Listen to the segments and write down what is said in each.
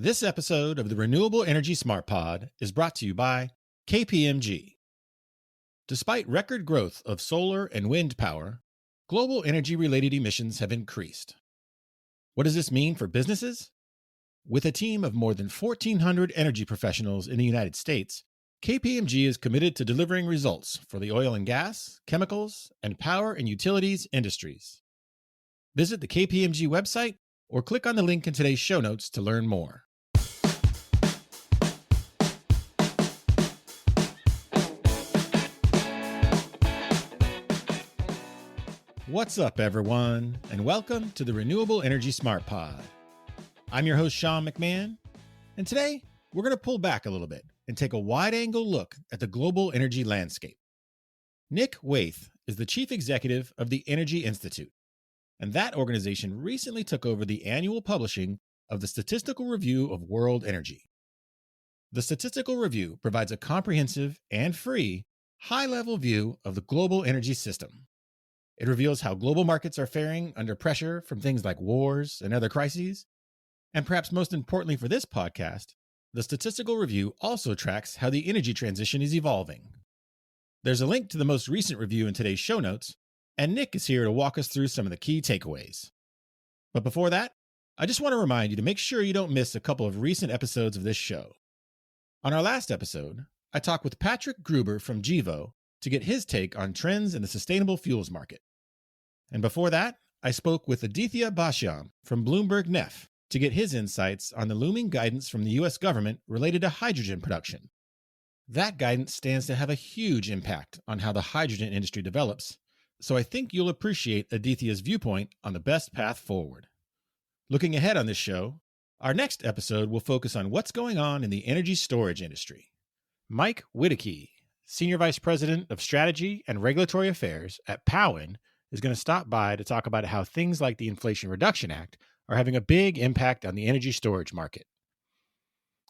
This episode of the Renewable Energy Smart Pod is brought to you by KPMG. Despite record growth of solar and wind power, global energy-related emissions have increased. What does this mean for businesses? With a team of more than 1,400 energy professionals in the United States, KPMG is committed to delivering results for the oil and gas, chemicals, and power and utilities industries. Visit the KPMG website or click on the link in today's show notes to learn more. What's up, everyone, and welcome to the Renewable Energy Smart Pod. I'm your host, Sean McMahon, and today we're going to pull back a little bit and take a wide-angle look at the global energy landscape. Nick Wayth is the chief executive of the Energy Institute, and that organization recently took over the annual publishing of the Statistical Review of World Energy. The Statistical Review provides a comprehensive and free, high-level view of the global energy system. It reveals how global markets are faring under pressure from things like wars and other crises. And perhaps most importantly for this podcast, the Statistical Review also tracks how the energy transition is evolving. There's a link to the most recent review in today's show notes, and Nick is here to walk us through some of the key takeaways. But before that, I just want to remind you to make sure you don't miss a couple of recent episodes of this show. On our last episode, I talked with Patrick Gruber from Gevo to get his take on trends in the sustainable fuels market. And before that, I spoke with Aditya Bashyam from Bloomberg NEF to get his insights on the looming guidance from the U.S. government related to hydrogen production. That guidance stands to have a huge impact on how the hydrogen industry develops, so I think you'll appreciate Aditya's viewpoint on the best path forward. Looking ahead on this show, our next episode will focus on what's going on in the energy storage industry. Mike Whittakey, Senior Vice President of Strategy and Regulatory Affairs at Powin, is going to stop by to talk about how things like the Inflation Reduction Act are having a big impact on the energy storage market.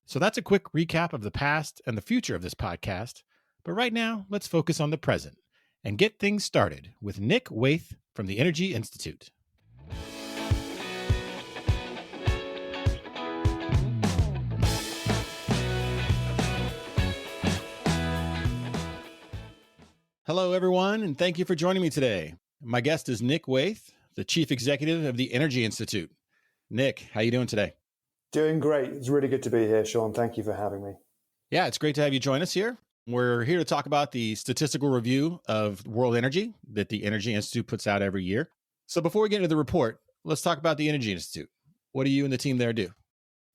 So that's a quick recap of the past and the future of this podcast. But right now, let's focus on the present and get things started with Nick Wayth from the Energy Institute. Hello, everyone, and thank you for joining me today. My guest is Nick Wayth, the Chief Executive of the Energy Institute. Nick, how you doing today? Doing great. It's really good to be here, Sean. Thank you for having me. Yeah, it's great to have you join us here. We're here to talk about the Statistical Review of World Energy that the Energy Institute puts out every year. So before we get into the report, let's talk about the Energy Institute. What do you and the team there do?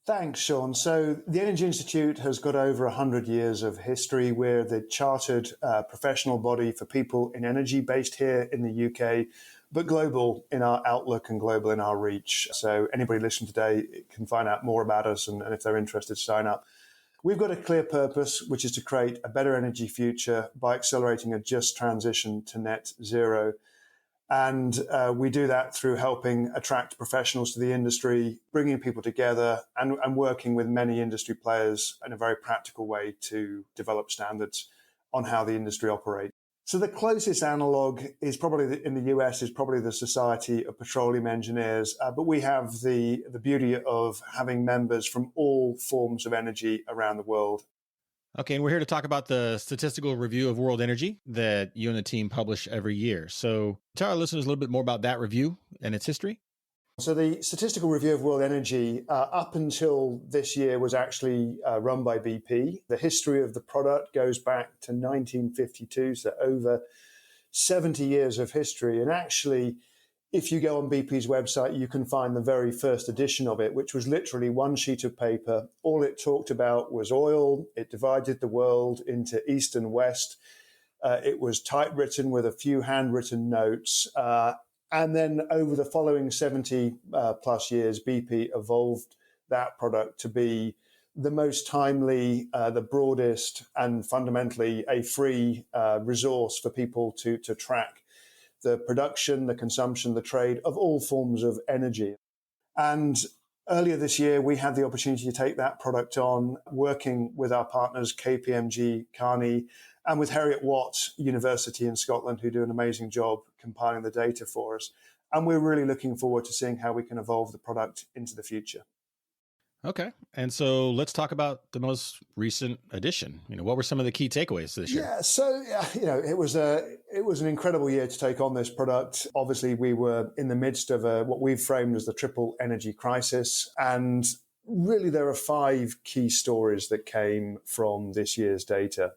Thanks, Sean. So the Energy Institute has got over 100 years of history. We're the chartered professional body for people in energy based here in the UK, but global in our outlook and global in our reach. So anybody listening today can find out more about us, and if they're interested, sign up. We've got a clear purpose, which is to create a better energy future by accelerating a just transition to net zero. And we do that through helping attract professionals to the industry, bringing people together and working with many industry players in a very practical way to develop standards on how the industry operates. So the closest analog is probably in the US is probably the Society of Petroleum Engineers, but we have the beauty of having members from all forms of energy around the world. Okay, and we're here to talk about the Statistical Review of World Energy that you and the team publish every year. So tell our listeners a little bit more about that review and its history. So the Statistical Review of World Energy, up until this year, was actually run by BP. The history of the product goes back to 1952, so over 70 years of history. And actually, if you go on BP's website, you can find the very first edition of it, which was literally one sheet of paper. All it talked about was oil. It divided the world into East and West. It was typewritten with a few handwritten notes. And then over the following 70 plus years, BP evolved that product to be the most timely, the broadest, and fundamentally a free resource for people to track the production, the consumption, the trade of all forms of energy. And earlier this year, we had the opportunity to take that product on, working with our partners, KPMG, Carney, and with Heriot-Watt University in Scotland, who do an amazing job compiling the data for us. And we're really looking forward to seeing how we can evolve the product into the future. Okay. And so let's talk about the most recent edition. What were some of the key takeaways this year? Yeah, so it was an incredible year to take on this product. Obviously, we were in the midst of what we've framed as the triple energy crisis, and really there are 5 key stories that came from this year's data.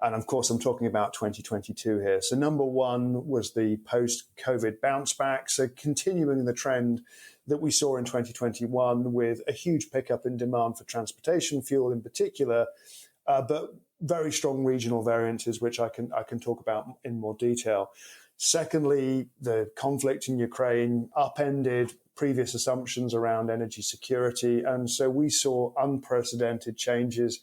And of course, I'm talking about 2022 here. So number 1 was the post-COVID bounce back. So continuing the trend that we saw in 2021 with a huge pickup in demand for transportation fuel in particular, but very strong regional variances, which I can talk about in more detail. Secondly, the conflict in Ukraine upended previous assumptions around energy security. And so we saw unprecedented changes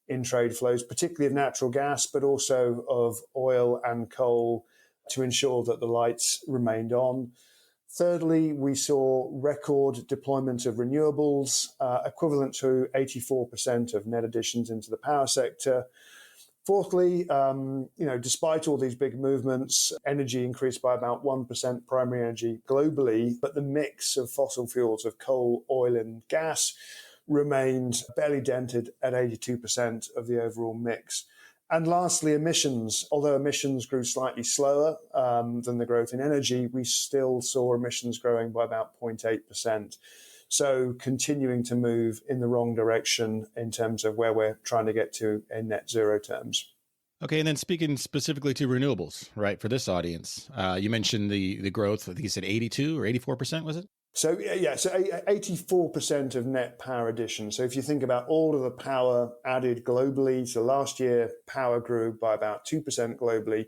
in trade flows, particularly of natural gas, but also of oil and coal to ensure that the lights remained on. Thirdly, we saw record deployment of renewables, equivalent to 84% of net additions into the power sector. Fourthly, despite all these big movements, energy increased by about 1% primary energy globally, but the mix of fossil fuels of coal, oil, and gas remained barely dented at 82% of the overall mix. And lastly, emissions. Although emissions grew slightly slower than the growth in energy, we still saw emissions growing by about 0.8%. So continuing to move in the wrong direction in terms of where we're trying to get to in net zero terms. Okay, and then speaking specifically to renewables, right, for this audience, you mentioned the growth. I think you said 82 or 84%, was it? So 84% of net power addition. So if you think about all of the power added globally, so last year power grew by about 2% globally.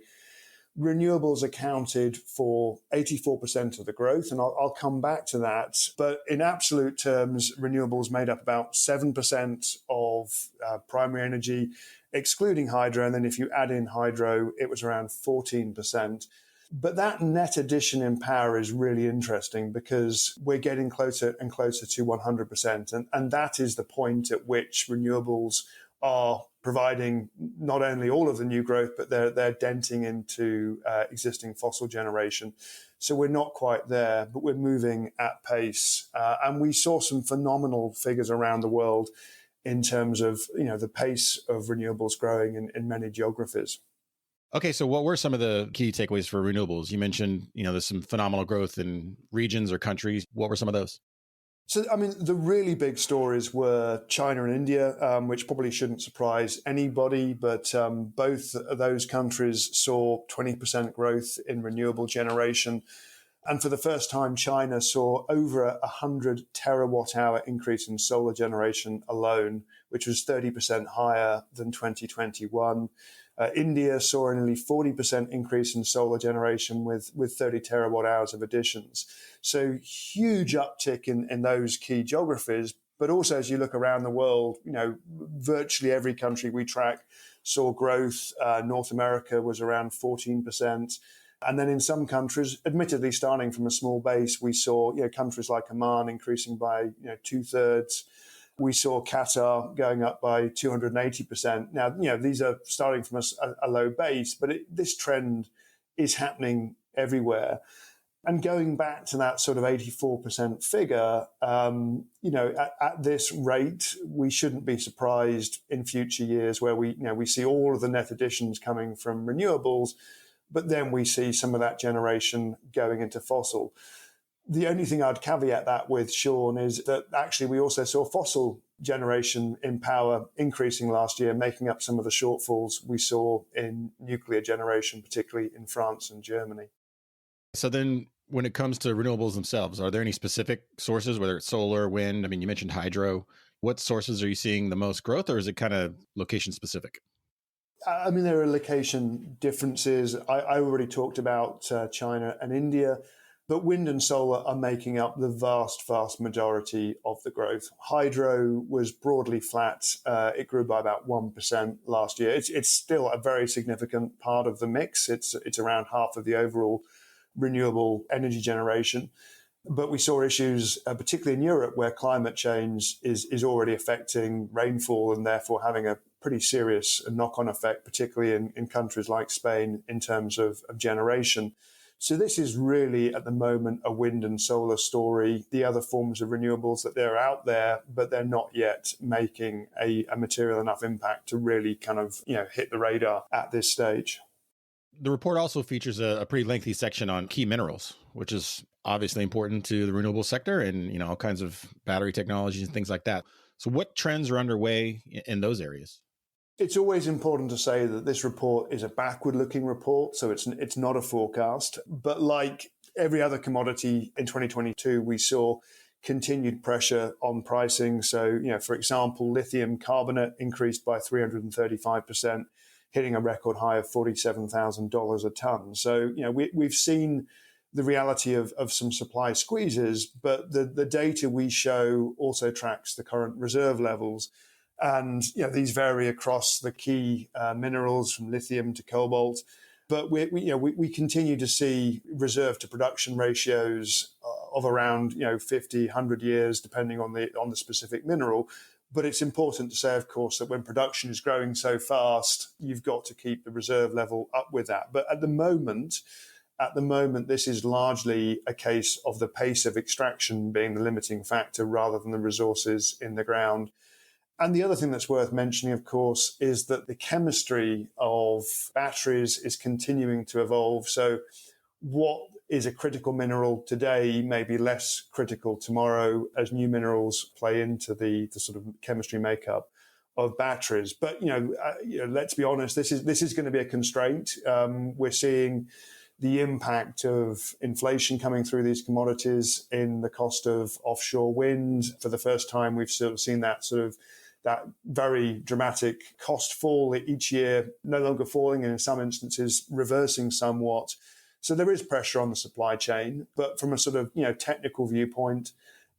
Renewables accounted for 84% of the growth, and I'll come back to that. But in absolute terms, renewables made up about 7% of primary energy, excluding hydro. And then if you add in hydro, it was around 14%. But that net addition in power is really interesting because we're getting closer and closer to 100%. And that is the point at which renewables are providing not only all of the new growth, but they're denting into existing fossil generation. So we're not quite there, but we're moving at pace. And we saw some phenomenal figures around the world in terms of the pace of renewables growing in many geographies. Okay, so what were some of the key takeaways for renewables? You mentioned, there's some phenomenal growth in regions or countries. What were some of those? So, the really big stories were China and India, which probably shouldn't surprise anybody, but both of those countries saw 20% growth in renewable generation. And for the first time, China saw over 100 terawatt hour increase in solar generation alone, which was 30% higher than 2021. India saw a nearly 40% increase in solar generation with 30 terawatt hours of additions. So huge uptick in those key geographies. But also, as you look around the world, virtually every country we track saw growth. North America was around 14%. And then in some countries, admittedly starting from a small base, we saw countries like Oman increasing by 2/3. We saw Qatar going up by 280%. Now, these are starting from a low base, but this trend is happening everywhere. And going back to that sort of 84% figure, at this rate, we shouldn't be surprised in future years where we see all of the net additions coming from renewables, but then we see some of that generation going into fossil. The only thing I'd caveat that with, Sean, is that actually we also saw fossil generation in power increasing last year, making up some of the shortfalls we saw in nuclear generation, particularly in France and Germany. So then when it comes to renewables themselves, are there any specific sources, whether it's solar, wind? You mentioned hydro. What sources are you seeing the most growth, or is it kind of location specific? There are location differences. I already talked about China and India. But wind and solar are making up the vast, vast majority of the growth. Hydro was broadly flat. It grew by about 1% last year. It's still a very significant part of the mix. It's around half of the overall renewable energy generation. But we saw issues, particularly in Europe, where climate change is already affecting rainfall and therefore having a pretty serious knock-on effect, particularly in countries like Spain in terms of generation. So this is really at the moment a wind and solar story. The other forms of renewables that they're out there, but they're not yet making a material enough impact to really kind of, hit the radar at this stage. The report also features a pretty lengthy section on key minerals, which is obviously important to the renewable sector and, all kinds of battery technologies and things like that. So what trends are underway in those areas? It's always important to say that this report is a backward-looking report, so it's not a forecast. But like every other commodity in 2022, we saw continued pressure on pricing. So, for example, lithium carbonate increased by 335%, hitting a record high of $47,000 a ton. So, we've seen the reality of some supply squeezes, but the data we show also tracks the current reserve levels. And these vary across the key minerals from lithium to cobalt. But we continue to see reserve to production ratios of around 50, 100 years, depending on the specific mineral. But it's important to say, of course, that when production is growing so fast, you've got to keep the reserve level up with that. But at the moment, this is largely a case of the pace of extraction being the limiting factor rather than the resources in the ground. And the other thing that's worth mentioning, of course, is that the chemistry of batteries is continuing to evolve. So what is a critical mineral today may be less critical tomorrow as new minerals play into the sort of chemistry makeup of batteries. But, let's be honest, this is going to be a constraint. We're seeing the impact of inflation coming through these commodities in the cost of offshore wind. For the first time, we've sort of seen that very dramatic cost fall each year, no longer falling, and in some instances reversing somewhat. So there is pressure on the supply chain, but from a sort of technical viewpoint,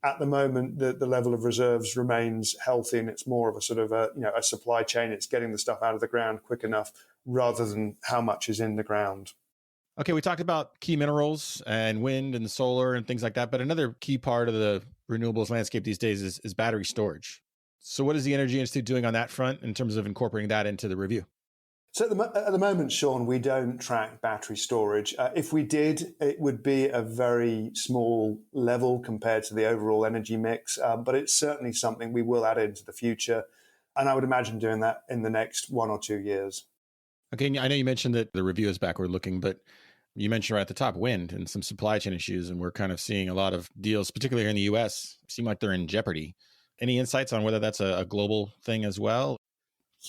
at the moment the level of reserves remains healthy, and it's more of a sort of a supply chain. It's getting the stuff out of the ground quick enough rather than how much is in the ground. Okay, we talked about key minerals and wind and solar and things like that, but another key part of the renewables landscape these days is battery storage. So what is the Energy Institute doing on that front in terms of incorporating that into the review? So at the moment, Sean, we don't track battery storage. If we did, it would be a very small level compared to the overall energy mix, but it's certainly something we will add into the future. And I would imagine doing that in the next 1 or 2 years. Okay, I know you mentioned that the review is backward looking, but you mentioned right at the top wind and some supply chain issues, and we're kind of seeing a lot of deals, particularly here in the U.S., seem like they're in jeopardy. Any insights on whether that's a global thing as well?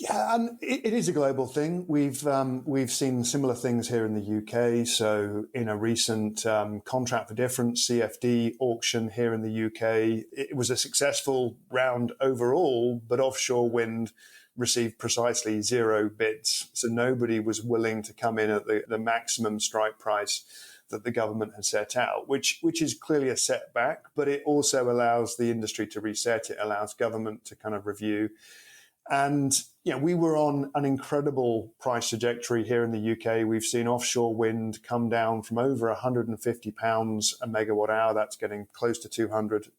Yeah, it is a global thing. We've seen similar things here in the UK. So in a recent contract for difference CFD auction here in the UK, it was a successful round overall, but offshore wind received precisely 0 bids. So nobody was willing to come in at the maximum strike price that the government had set out, which is clearly a setback, but it also allows the industry to reset. It allows government to kind of review. And we were on an incredible price trajectory here in the UK. We've seen offshore wind come down from over £150 a megawatt hour, that's getting close to $200,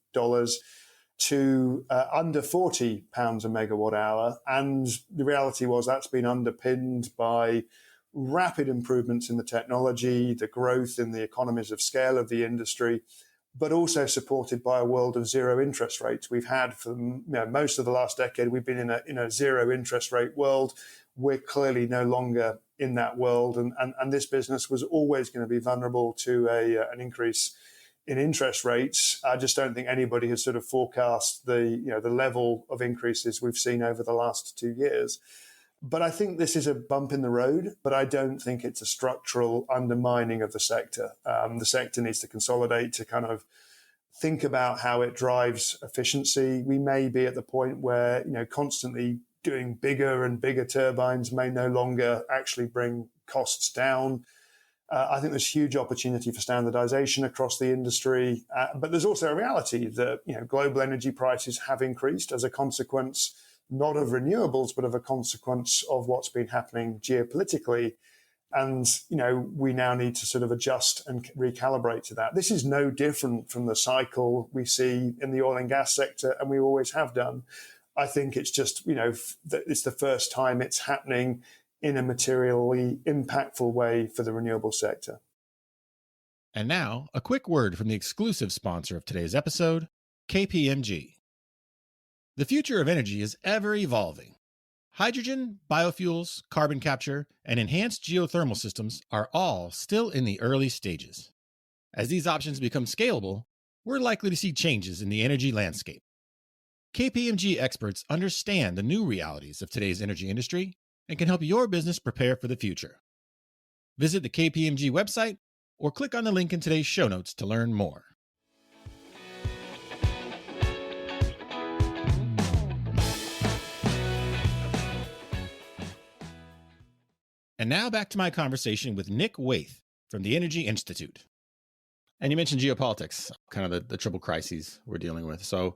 to under £40 a megawatt hour. And the reality was that's been underpinned by rapid improvements in the technology, the growth in the economies of scale of the industry, but also supported by a world of zero interest rates. We've had for most of the last decade, we've been in a zero interest rate world. We're clearly no longer in that world, and this business was always going to be vulnerable to an increase in interest rates. I just don't think anybody has sort of forecast the level of increases we've seen over the last 2 years. But I think this is a bump in the road, but I don't think it's a structural undermining of the sector. The sector needs to consolidate to kind of think about how it drives efficiency. We may be at the point where, constantly doing bigger and bigger turbines may no longer actually bring costs down. I think there's huge opportunity for standardization across the industry. But there's also a reality that, global energy prices have increased as a consequence not of renewables, but of a consequence of what's been happening geopolitically. And, we now need to sort of adjust and recalibrate to that. This is no different from the cycle we see in the oil and gas sector, and we always have done. I think it's just, it's the first time it's happening in a materially impactful way for the renewable sector. And now, a quick word from the exclusive sponsor of today's episode, KPMG. The future of energy is ever evolving. Hydrogen, biofuels, carbon capture, and enhanced geothermal systems are all still in the early stages. As these options become scalable, we're likely to see changes in the energy landscape. KPMG experts understand the new realities of today's energy industry and can help your business prepare for the future. Visit the KPMG website or click on the link in today's show notes to learn more. And now back to my conversation with Nick Wayth from the Energy Institute. And you mentioned geopolitics, kind of the triple crises we're dealing with. So,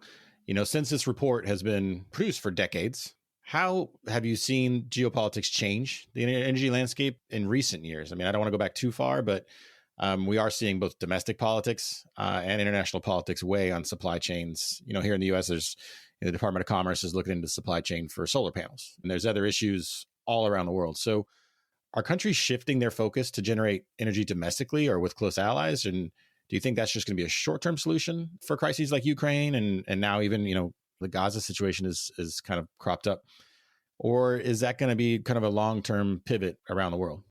since this report has been produced for decades, how have you seen geopolitics change the energy landscape in recent years? I mean, I don't want to go back too far, but we are seeing both domestic politics and international politics weigh on supply chains. Here in the U.S., there's the Department of Commerce is looking into the supply chain for solar panels, and there's other issues all around the world. So are countries shifting their focus to generate energy domestically or with close allies? And do you think that's just going to be a short-term solution for crises like Ukraine and now even, the Gaza situation is kind of cropped up? Or is that going to be kind of a long-term pivot around the world?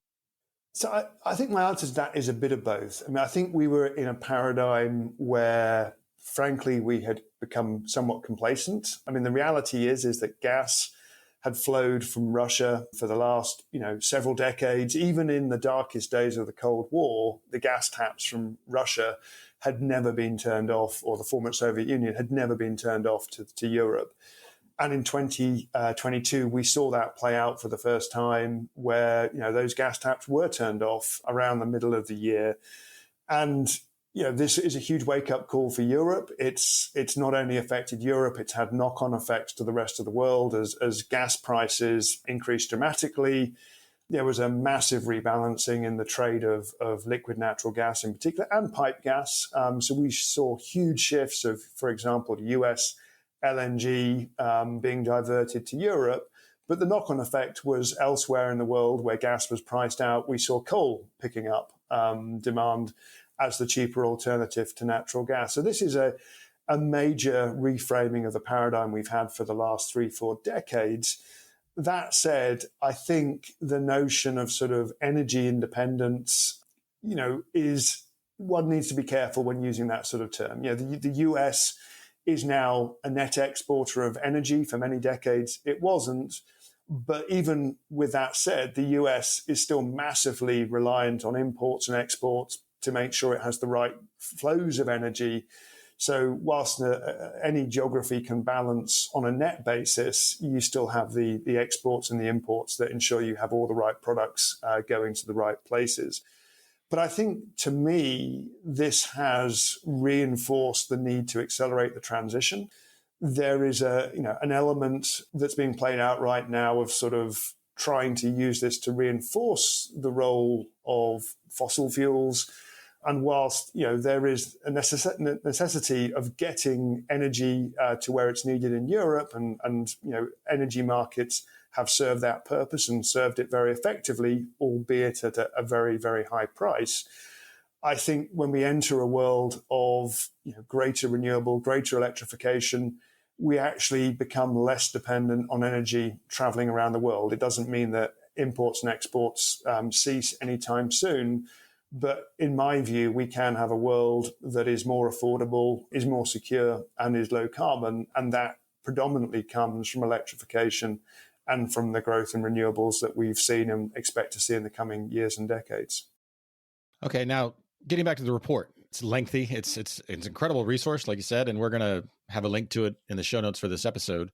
So I think my answer to that is a bit of both. I mean, I think we were in a paradigm where, frankly, we had become somewhat complacent. I mean, the reality is that gas had flowed from Russia for the last, several decades. Even in the darkest days of the Cold War, the gas taps from Russia had never been turned off, or the former Soviet Union had never been turned off to Europe. And in 2022, we saw that play out for the first time where, those gas taps were turned off around the middle of the year. And this is a huge wake-up call for Europe. It's not only affected Europe, it's had knock-on effects to the rest of the world as gas prices increased dramatically. There was a massive rebalancing in the trade of liquid natural gas in particular, and pipe gas. So we saw huge shifts of, for example, US LNG being diverted to Europe. But the knock-on effect was elsewhere in the world where gas was priced out, we saw coal picking up demand as the cheaper alternative to natural gas. So this is a major reframing of the paradigm we've had for the last 3-4 decades. That said, I think the notion of sort of energy independence, is one needs to be careful when using that sort of term. The US is now a net exporter of energy. For many decades, it wasn't. But even with that said, the US is still massively reliant on imports and exports to make sure it has the right flows of energy. So whilst any geography can balance on a net basis, you still have the exports and the imports that ensure you have all the right products going to the right places. But I think, to me, this has reinforced the need to accelerate the transition. There is an element that's being played out right now of sort of trying to use this to reinforce the role of fossil fuels. And whilst there is a necessity of getting energy to where it's needed in Europe, and energy markets have served that purpose and served it very effectively, albeit at a very, very high price. I think when we enter a world of greater renewable, greater electrification, we actually become less dependent on energy traveling around the world. It doesn't mean that imports and exports cease anytime soon. But in my view, we can have a world that is more affordable, is more secure, and is low carbon. And that predominantly comes from electrification and from the growth in renewables that we've seen and expect to see in the coming years and decades. Okay, now getting back to the report, it's lengthy. It's an incredible resource, like you said, and we're going to have a link to it in the show notes for this episode.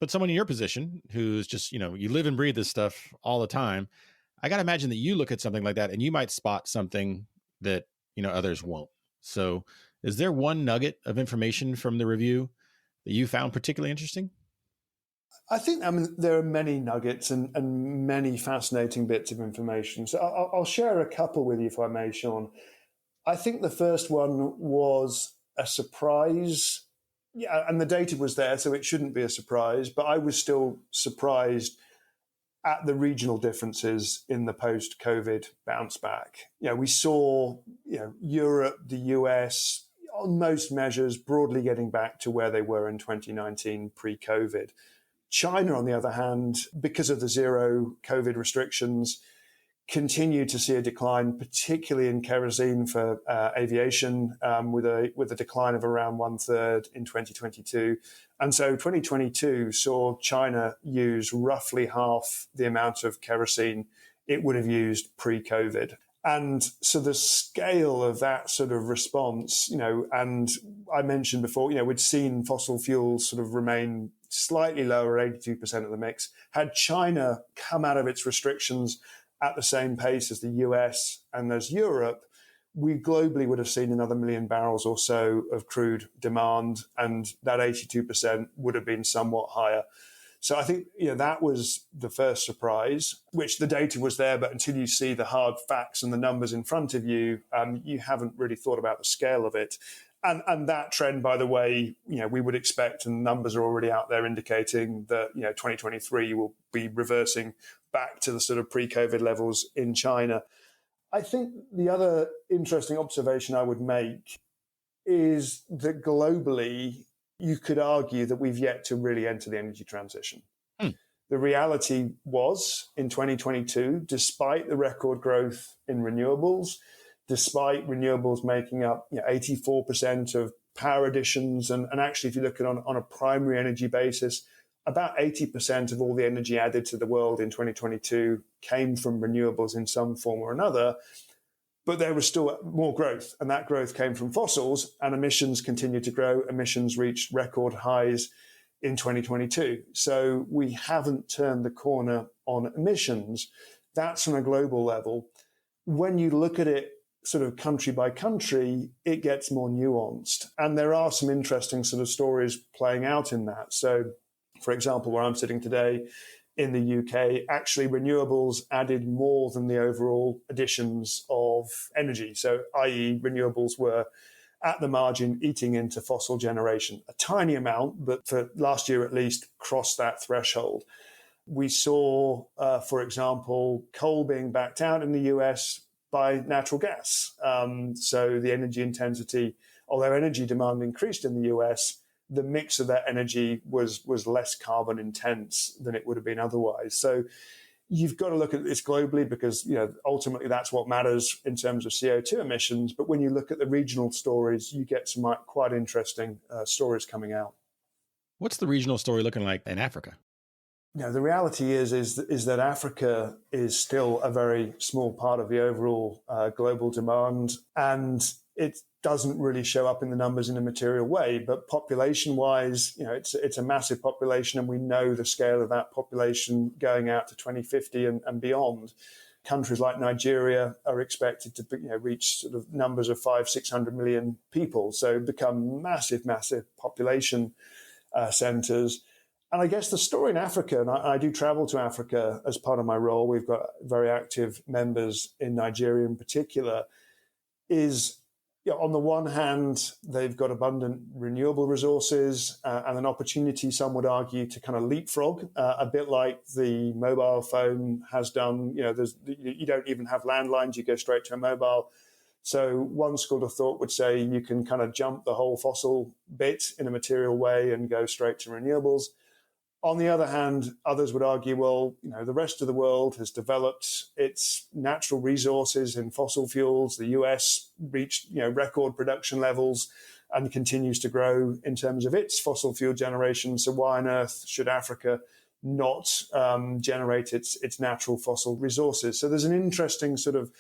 But someone in your position who's just, you live and breathe this stuff all the time, I got to imagine that you look at something like that and you might spot something that, others won't. So is there one nugget of information from the review that you found particularly interesting? I think, there are many nuggets and many fascinating bits of information. So I'll share a couple with you, if I may, Sean. I think the first one was a surprise. Yeah, and the data was there, so it shouldn't be a surprise. But I was still surprised at the regional differences in the post-COVID bounce back. We saw, Europe, the US, on most measures, broadly getting back to where they were in 2019 pre-COVID. China, on the other hand, because of the zero COVID restrictions, continued to see a decline, particularly in kerosene for aviation, with a decline of around 1/3 in 2022. And so 2022 saw China use roughly half the amount of kerosene it would have used pre-COVID. And so the scale of that sort of response, and I mentioned before, we'd seen fossil fuels sort of remain slightly lower, 82% of the mix. Had China come out of its restrictions at the same pace as the US and as Europe, we globally would have seen another 1 million barrels or so of crude demand, and that 82% would have been somewhat higher. So I think that was the first surprise, which the data was there, but until you see the hard facts and the numbers in front of you, you haven't really thought about the scale of it. And that trend, by the way, we would expect, and numbers are already out there indicating that 2023 will be reversing back to the sort of pre-COVID levels in China. I think the other interesting observation I would make is that globally, you could argue that we've yet to really enter the energy transition. The reality was in 2022, despite the record growth in renewables, despite renewables making up 84% of power additions, and actually if you look at it on a primary energy basis, about 80% of all the energy added to the world in 2022 came from renewables in some form or another. But there was still more growth, and that growth came from fossils, and emissions continued to grow. Emissions reached record highs in 2022. So we haven't turned the corner on emissions. That's on a global level. When you look at it sort of country by country, it gets more nuanced. And there are some interesting sort of stories playing out in that. So, for example, where I'm sitting today, in the UK, actually renewables added more than the overall additions of energy. So, i.e. renewables were at the margin eating into fossil generation. A tiny amount, but for last year at least, crossed that threshold. We saw, for example, coal being backed out in the US by natural gas. So the energy intensity, although energy demand increased in the US, the mix of that energy was less carbon intense than it would have been otherwise. So you've got to look at this globally because ultimately that's what matters in terms of CO2 emissions. But when you look at the regional stories, you get some quite interesting stories coming out. What's the regional story looking like in Africa? The reality is that Africa is still a very small part of the overall global demand, and it doesn't really show up in the numbers in a material way. But population-wise, it's a massive population, and we know the scale of that population going out to 2050 and beyond. Countries like Nigeria are expected to reach sort of numbers of 500-600 million people, so become massive population centers. And I guess the story in Africa, and I do travel to Africa as part of my role, we've got very active members in Nigeria in particular, is on the one hand, they've got abundant renewable resources and an opportunity, some would argue, to kind of leapfrog, a bit like the mobile phone has done. You don't even have landlines, you go straight to a mobile. So one school of thought would say you can kind of jump the whole fossil bit in a material way and go straight to renewables. On the other hand, others would argue, well, the rest of the world has developed its natural resources in fossil fuels. The US reached, record production levels and continues to grow in terms of its fossil fuel generation. So why on earth should Africa not generate its natural fossil resources? So there's an interesting sort of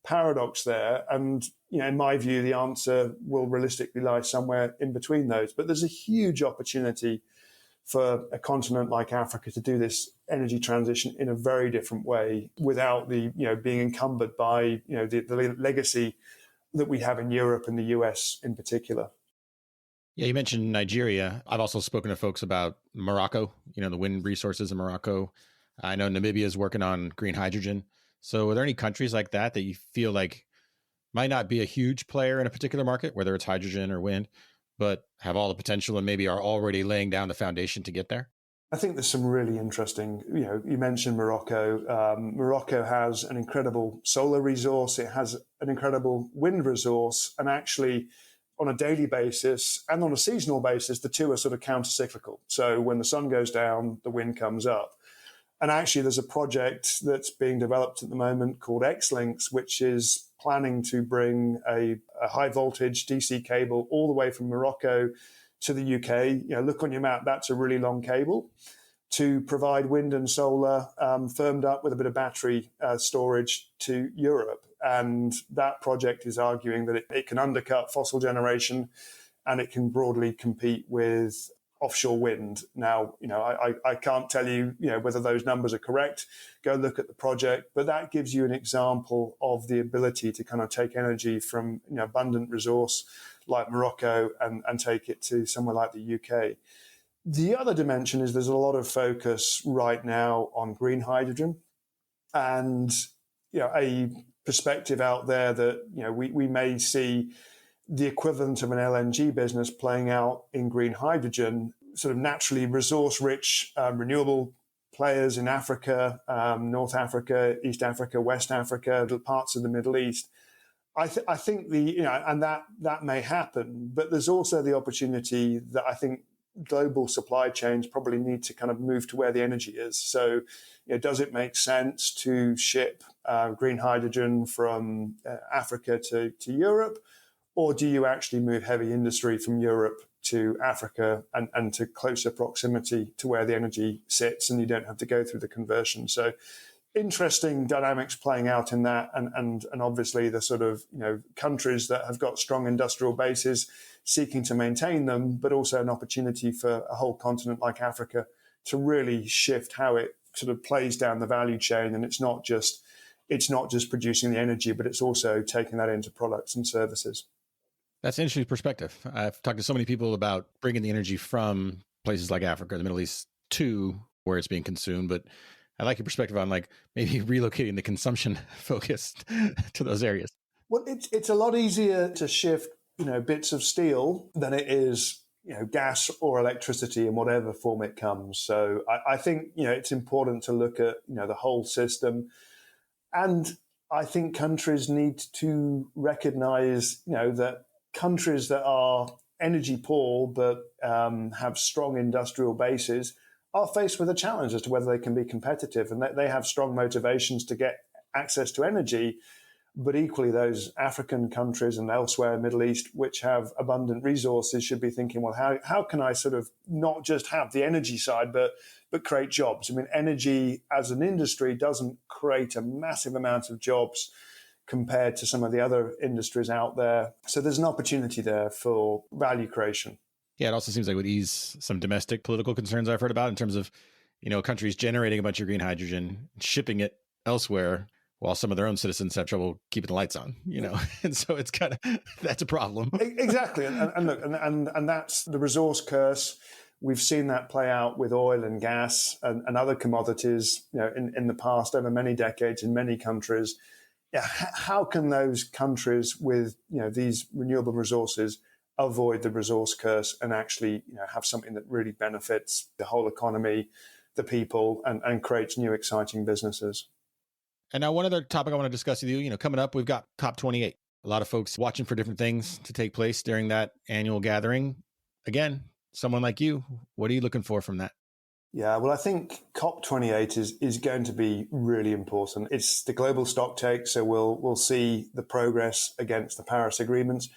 paradox there. And, in my view, the answer will realistically lie somewhere in between those. But there's a huge opportunity for a continent like Africa to do this energy transition in a very different way without the, being encumbered by, the legacy that we have in Europe and the US in particular. Yeah, you mentioned Nigeria. I've also spoken to folks about Morocco, the wind resources in Morocco. I know Namibia is working on green hydrogen. So are there any countries like that you feel like might not be a huge player in a particular market, whether it's hydrogen or wind, but have all the potential and maybe are already laying down the foundation to get there? I think there's some really interesting, you mentioned Morocco. Morocco has an incredible solar resource. It has an incredible wind resource. And actually, on a daily basis and on a seasonal basis, the two are sort of counter-cyclical. So when the sun goes down, the wind comes up. And actually, there's a project that's being developed at the moment called X-Links, which is planning to bring a high voltage DC cable all the way from Morocco to the UK. Look on your map, that's a really long cable to provide wind and solar firmed up with a bit of battery storage to Europe. And that project is arguing that it can undercut fossil generation and it can broadly compete with offshore wind. Now, I can't tell you, whether those numbers are correct. Go look at the project, but that gives you an example of the ability to kind of take energy from abundant resource like Morocco and take it to somewhere like the UK. The other dimension is there's a lot of focus right now on green hydrogen, and a perspective out there that we may see the equivalent of an LNG business playing out in green hydrogen, sort of naturally resource-rich renewable players in Africa, North Africa, East Africa, West Africa, parts of the Middle East. I think and that may happen, but there's also the opportunity that I think global supply chains probably need to kind of move to where the energy is. So, does it make sense to ship green hydrogen from Africa to Europe? Or do you actually move heavy industry from Europe to Africa and to closer proximity to where the energy sits, and you don't have to go through the conversion? So interesting dynamics playing out in that, and obviously the sort of countries that have got strong industrial bases seeking to maintain them, but also an opportunity for a whole continent like Africa to really shift how it sort of plays down the value chain. And it's not just producing the energy, but it's also taking that into products and services. That's an interesting perspective. I've talked to so many people about bringing the energy from places like Africa, the Middle East, to where it's being consumed. But I like your perspective on maybe relocating the consumption focus to those areas. Well, it's a lot easier to shift, bits of steel than it is, gas or electricity in whatever form it comes. So I think, it's important to look at, the whole system. And I think countries need to recognize, that countries that are energy poor but have strong industrial bases are faced with a challenge as to whether they can be competitive, and they have strong motivations to get access to energy. But equally, those African countries and elsewhere, Middle East, which have abundant resources, should be thinking, well, how can I sort of not just have the energy side, but create jobs? I mean, energy as an industry doesn't create a massive amount of jobs compared to some of the other industries out there. So there's an opportunity there for value creation. Yeah, it also seems like it would ease some domestic political concerns I've heard about in terms of, countries generating a bunch of green hydrogen, shipping it elsewhere, while some of their own citizens have trouble keeping the lights on, and so it's kind of, that's a problem. Exactly. And look, and that's the resource curse. We've seen that play out with oil and gas and other commodities, in the past over many decades in many countries. Yeah, how can those countries with, these renewable resources avoid the resource curse and actually, have something that really benefits the whole economy, the people, and creates new exciting businesses? And now one other topic I want to discuss with you, coming up, we've got COP28. A lot of folks watching for different things to take place during that annual gathering. Again, someone like you, what are you looking for from that? Yeah, well, I think COP28 is going to be really important. It's the global stocktake, so we'll see the progress against the Paris agreements.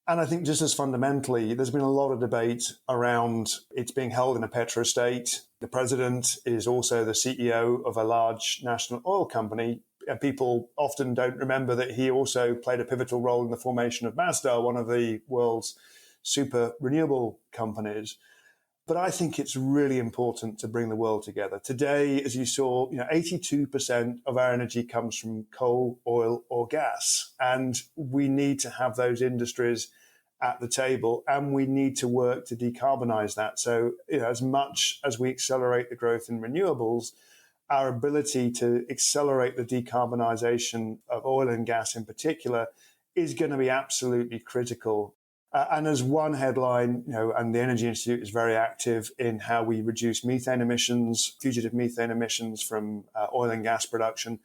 And I think just as fundamentally, there's been a lot of debate around it's being held in a petrostate. The president is also the CEO of a large national oil company. And people often don't remember that he also played a pivotal role in the formation of Masdar, one of the world's super renewable companies. But I think it's really important to bring the world together. Today, as you saw, 82% of our energy comes from coal, oil, or gas. And we need to have those industries at the table, and we need to work to decarbonize that. So, as much as we accelerate the growth in renewables, our ability to accelerate the decarbonization of oil and gas in particular is going to be absolutely critical. And as one headline, and the Energy Institute is very active in how we reduce methane emissions, fugitive methane emissions from oil and gas production.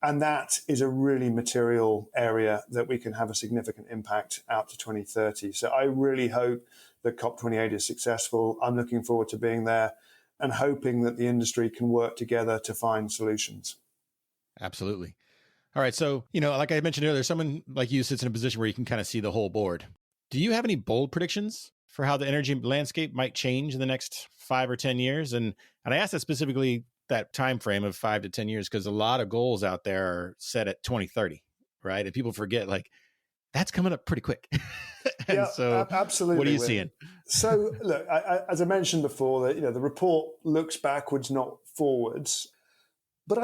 And that is a really material area that we can have a significant impact out to 2030. So I really hope that COP28 is successful. I'm looking forward to being there and hoping that the industry can work together to find solutions. Absolutely. All right. So, like I mentioned earlier, someone like you sits in a position where you can kind of see the whole board. Do you have any bold predictions for how the energy landscape might change in the next 5 or 10 years? And I asked that specifically that time frame of 5 to 10 years because a lot of goals out there are set at 2030, right? And people forget that's coming up pretty quick. And so absolutely. What are you seeing? So look, as I mentioned before, the report looks backwards, not forwards. But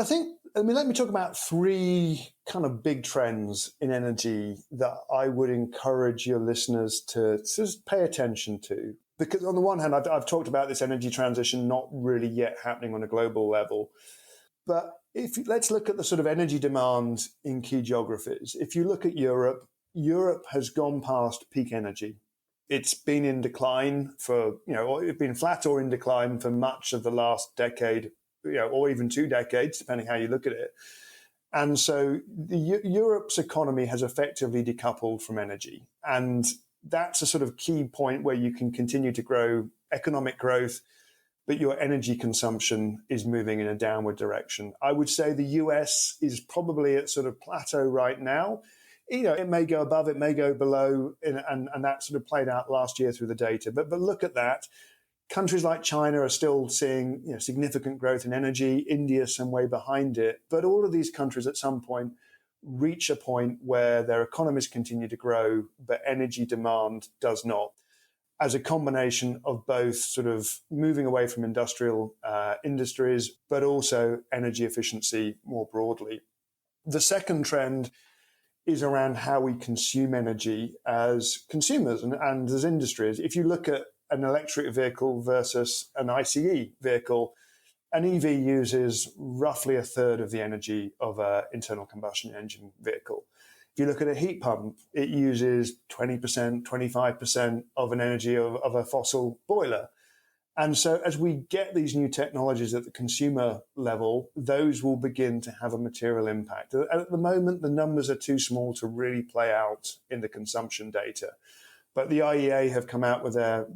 let me talk about 3 kind of big trends in energy that I would encourage your listeners to just pay attention to. Because on the one hand, I've talked about this energy transition not really yet happening on a global level. But let's look at the sort of energy demand in key geographies. If you look at Europe has gone past peak energy. It's been in decline it's been flat or in decline for much of the last decade, or even 2 decades, depending how you look at it. And so Europe's economy has effectively decoupled from energy. And that's a sort of key point where you can continue to grow economic growth, but your energy consumption is moving in a downward direction. I would say the US is probably at sort of plateau right now. It may go above, it may go below, and that sort of played out last year through the data. But look at that. Countries like China are still seeing significant growth in energy. India some way behind it. But all of these countries at some point reach a point where their economies continue to grow, but energy demand does not, as a combination of both sort of moving away from industrial industries, but also energy efficiency more broadly. The second trend is around how we consume energy as consumers and as industries. If you look at an electric vehicle versus an ICE vehicle, an EV uses roughly a third of the energy of an internal combustion engine vehicle. If you look at a heat pump, it uses 20%, 25% of an energy of a fossil boiler. And so as we get these new technologies at the consumer level, those will begin to have a material impact. At the moment, the numbers are too small to really play out in the consumption data. But the IEA have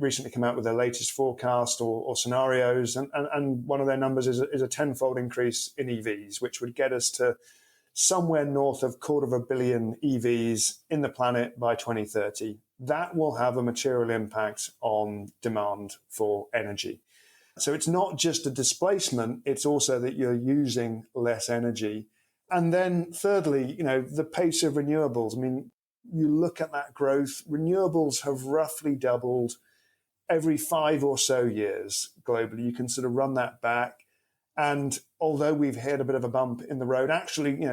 recently come out with their latest forecast or scenarios, and one of their numbers is a 10-fold increase in EVs, which would get us to somewhere north of 250 million EVs in the planet by 2030. That will have a material impact on demand for energy. So it's not just a displacement, it's also that you're using less energy. And then thirdly, the pace of renewables. I mean, you look at that growth, renewables have roughly doubled every 5 or so years globally. You can sort of run that back. And although we've hit a bit of a bump in the road, actually,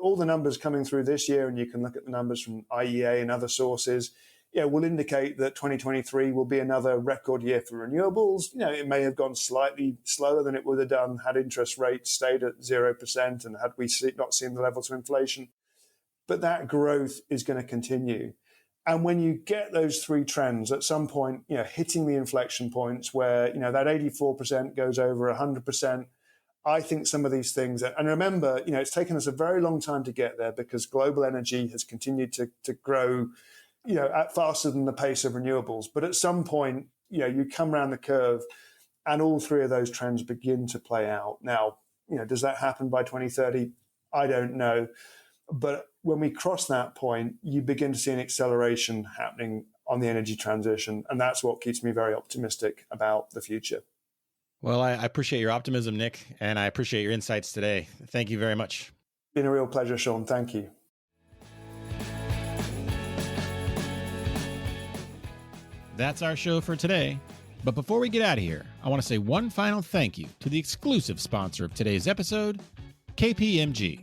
all the numbers coming through this year, and you can look at the numbers from IEA and other sources, will indicate that 2023 will be another record year for renewables. It may have gone slightly slower than it would have done had interest rates stayed at 0% and had we not seen the levels of inflation. But that growth is going to continue. And when you get those 3 trends at some point, hitting the inflection points where, that 84% goes over 100%, I think some of these things, and remember, it's taken us a very long time to get there because global energy has continued to grow, at faster than the pace of renewables. But at some point, you come around the curve and all 3 of those trends begin to play out. Now, does that happen by 2030? I don't know. But when we cross that point, you begin to see an acceleration happening on the energy transition. And that's what keeps me very optimistic about the future. Well, I appreciate your optimism, Nick, and I appreciate your insights today. Thank you very much. It's been a real pleasure, Sean. Thank you. That's our show for today. But before we get out of here, I want to say one final thank you to the exclusive sponsor of today's episode, KPMG.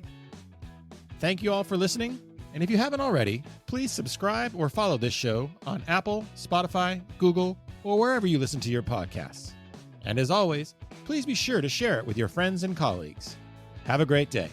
Thank you all for listening. And if you haven't already, please subscribe or follow this show on Apple, Spotify, Google, or wherever you listen to your podcasts. And as always, please be sure to share it with your friends and colleagues. Have a great day.